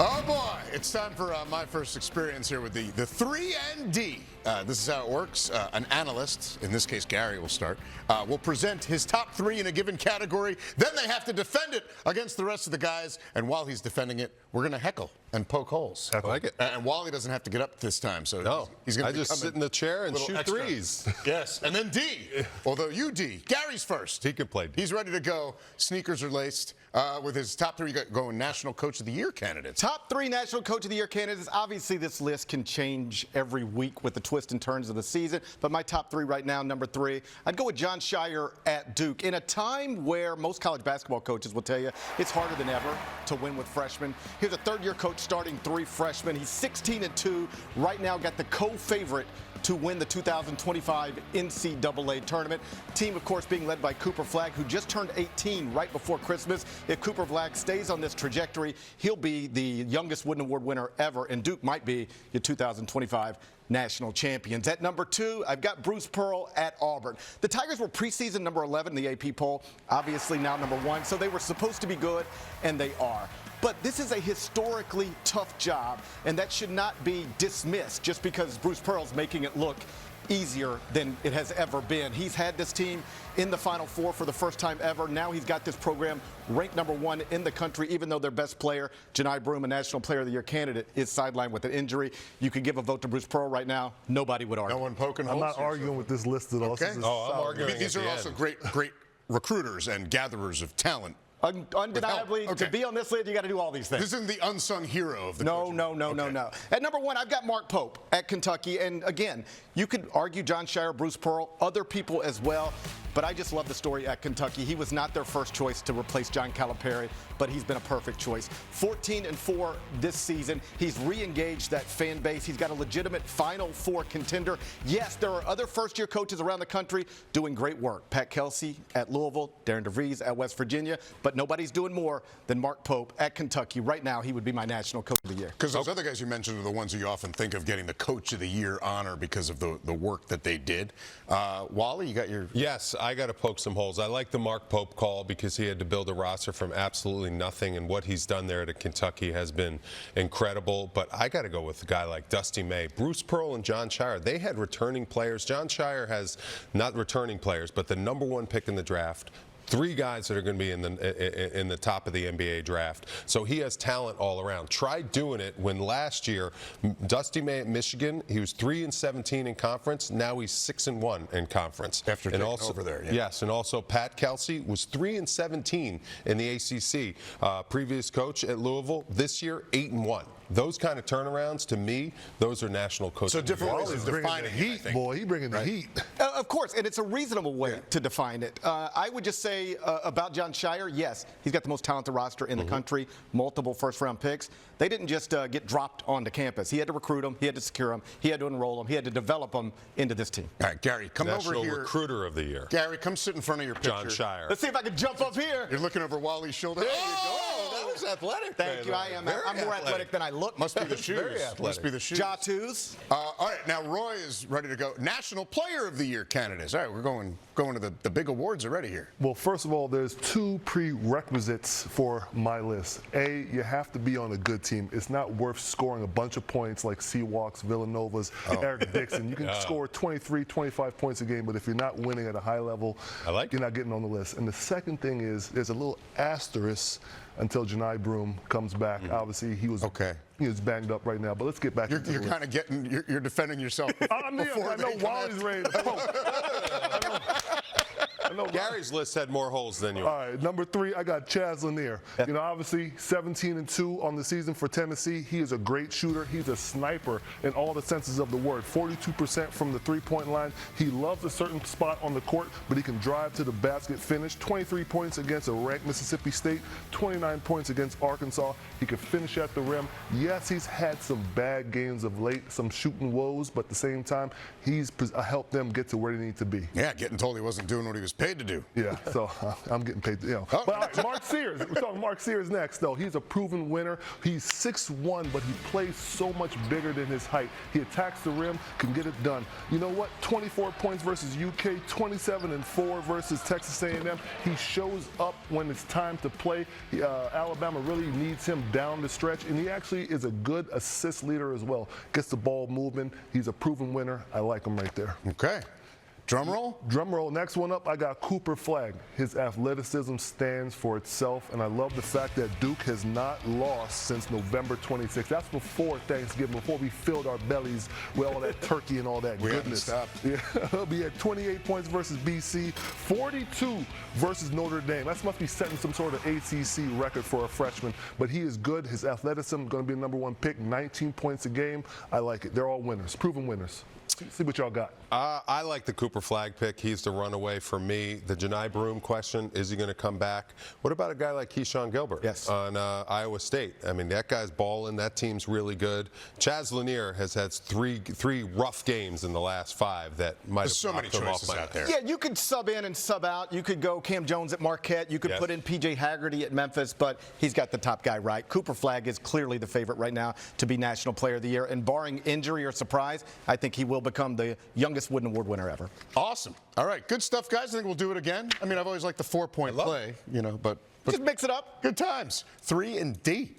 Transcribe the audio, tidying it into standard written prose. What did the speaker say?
Oh boy, it's time for my first experience here with the 3 and D. This is how it works. An analyst, in this case Gary will start, will present his top 3 in a given category. Then they have to defend it against the rest of the guys. And while he's defending it, we're going to heckle and poke holes. I like it. And Wally doesn't have to get up this time, so no, he's going to just sit in the chair and shoot extra. threes. Yes, and then D. Although you D, Gary's first. He can play D. He's ready to go. Sneakers are laced with his top 3 going National Coach of the Year candidates. Top 3 National Coach of the Year candidates. Obviously, this list can change every week with the twists and turns of the season. But my top 3 right now, number 3, I'd go with Jon Scheyer at Duke. In a time where most college basketball coaches will tell you it's harder than ever to win with freshmen. Here's a third-year coach starting 3 freshmen. He's 16-2. Right now, got the co-favorite to win the 2025 NCAA tournament. Team, of course, being led by Cooper Flagg, who just turned 18 right before Christmas. If Cooper Flagg stays on this trajectory, he'll be the youngest Wooden Award winner ever, and Duke might be your 2025 national champions. At number 2, I've got Bruce Pearl at Auburn. The Tigers were preseason number 11 in the AP poll, obviously now number 1, so they were supposed to be good, and they are. But this is a historically tough job, and that should not be dismissed just because Bruce Pearl's making it look easier than it has ever been. He's had this team in the Final Four for the first time ever. Now he's got this program ranked number 1 in the country, even though their best player, Johni Broome, a National Player of the Year candidate, is sidelined with an injury. You could give a vote to Bruce Pearl right now. Nobody would argue. No one poking holes. I'm not arguing with this list at all. Okay. I'm arguing. These are also great recruiters and gatherers of talent. Undeniably, okay. To be on this list, you got to do all these things. This isn't the unsung hero of the No. Okay. At number 1, I've got Mark Pope at Kentucky. And again, you could argue Jon Scheyer, Bruce Pearl, other people as well. But I just love the story at Kentucky. He was not their first choice to replace John Calipari, but he's been a perfect choice. 14-4 this season. He's re-engaged that fan base. He's got a legitimate Final Four contender. Yes, there are other first-year coaches around the country doing great work. Pat Kelsey at Louisville, Darren DeVries at West Virginia, but nobody's doing more than Mark Pope at Kentucky. Right now, he would be my National Coach of the Year. Because those other guys you mentioned are the ones you often think of getting the Coach of the Year honor because of the work that they did. Wally, you got your... Yes, I got to poke some holes. I like the Mark Pope call because he had to build a roster from absolutely nothing, and what he's done there at Kentucky has been incredible. But I got to go with a guy like Dusty May. Bruce Pearl and Jon Scheyer, they had returning players. Jon Scheyer has not returning players, but the number 1 pick in the draft. 3 guys that are going to be in the top of the NBA draft. So he has talent all around. Try doing it when last year, Dusty May at Michigan, he was 3-17 in conference. Now he's 6-1 in conference. After taking over there. Yeah. Yes, and also Pat Kelsey was 3-17 in the ACC. Previous coach at Louisville, this year 8-1. Those kind of turnarounds, to me, those are national coaches. So different ways of defining heat, boy. He bringing the heat. Of course, and it's a reasonable way to define it. I would just say about Jon Scheyer, yes, he's got the most talented roster in the country, multiple first-round picks. They didn't just get dropped onto campus. He had to recruit them, he had to secure them, he had to enroll them, he had to develop them into this team. All right, Gary, come over here. National Recruiter of the Year. Gary, come sit in front of your picture. Jon Scheyer. Let's see if I can jump up here. You're looking over Wally's shoulder. There you go. That was athletic. Thank you. I'm more athletic than I look. Must be the shoes. Very athletic. Must be the shoes. Ja-twos. All right, now Roy is ready to go. National Player of the Year candidates. All right, we're going to the big awards already here. Well, first of all, there's 2 prerequisites for my list. A, you have to be on a good team. It's not worth scoring a bunch of points like Seawalks, Villanovas, Eric Dixon. You can score 23, 25 points a game, but if you're not winning at a high level, you're not getting on the list. And the second thing is there's a little asterisk until Johni Broome comes back. Obviously, he was banged up right now, but let's get back into You're kind of you're defending yourself. I know Wally's ready to poke. Gary's list had more holes than yours. All right, number 3, I got Chaz Lanier. You know, obviously 17-2 on the season for Tennessee. He is a great shooter. He's a sniper in all the senses of the word. 42% from the 3-point line. He loves a certain spot on the court, but he can drive to the basket, finish. 23 points against a ranked Mississippi State, 29 points against Arkansas. He can finish at the rim. Yes, he's had some bad games of late, some shooting woes, but at the same time, he's helped them get to where they need to be. Yeah, getting told he wasn't doing what he was paid to do. Yeah, so I'm getting paid. But all right, Mark Sears. We're talking Mark Sears next, though. He's a proven winner. He's 6'1", but he plays so much bigger than his height. He attacks the rim, can get it done. You know what? 24 points versus UK, 27-4 versus Texas A&M. He shows up when it's time to play. Alabama really needs him down the stretch, and he actually is a good assist leader as well. Gets the ball moving. He's a proven winner. I like him right there. Okay. Drum roll? Drum roll. Next one up, I got Cooper Flagg. His athleticism stands for itself, and I love the fact that Duke has not lost since November 26th. That's before Thanksgiving, before we filled our bellies with all that turkey and all that goodness. Yeah, he'll be at 28 points versus BC, 42 versus Notre Dame. That must be setting some sort of ACC record for a freshman, but he is good. His athleticism going to be the #1 pick, 19 points a game. I like it. They're all winners, proven winners. See what y'all got. I like the Cooper Flagg pick. He's the runaway for me. The Janai Broome question, is he going to come back? What about a guy like Keyshawn Gilbert on Iowa State? I mean, that guy's balling. That team's really good. Chaz Lanier has had three rough games in the last 5 that might have so many choices out there. Yeah, you could sub in and sub out. You could go Cam Jones at Marquette. You could put in P.J. Haggerty at Memphis, but he's got the top guy right. Cooper Flagg is clearly the favorite right now to be National Player of the Year, and barring injury or surprise, I think he will become the youngest Wooden Award winner ever. Awesome. All right, good stuff, guys. I think we'll do it again. I mean, I've always liked the 4-point play, but just mix it up. Good times. 3 and D.